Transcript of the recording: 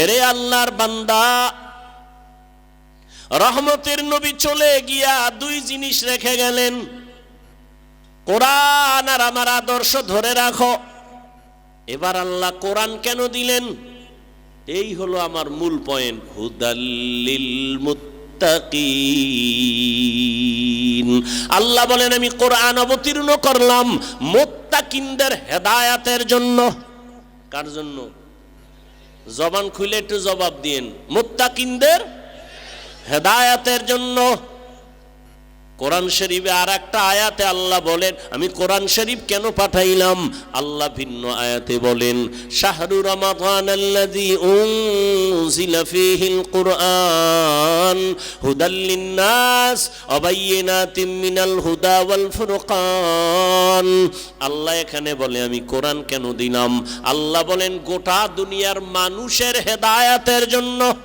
এরে আল্লাহর বান্দা, রহমতের নবী চলে গিয়া দুই জিনিস রেখে গেলেন, কোরআন আর আমার আদর্শ ধরে রাখো। এবার আল্লাহ কোরআন কেন দিলেন? এই হলো আমার মূল পয়েন্ট, হুদাল্লিল মুত্তাকিন। আল্লাহ বলেন আমি কোরআন অবতীর্ণ করলাম মুত্তাকিনদের হেদায়াতের জন্য। কার জন্য? জবান খুলে একটু জবাব দিন। মুত্তাকিনদের হেদায়াতের জন্য। কোরআন শরীফে আর একটা আয়াতে আল্লাহ বলেন আমি কোরআন শরীফ কেন পাঠাইলাম। আল্লাহ ভিন্ন আয়াতে বলেন শাহরু রমাদানাল্লাযী উনজিলা ফীহিল কুরআন হুদাল লিন্নাস ওয়া বায়্যিনাতিম মিনাল হুদা ওয়াল ফুরকান। আল্লাহ এখানে বলে আমি কোরআন কেন দিলাম? আল্লাহ বলেন গোটা দুনিয়ার মানুষের হেদায়াতের জন্য।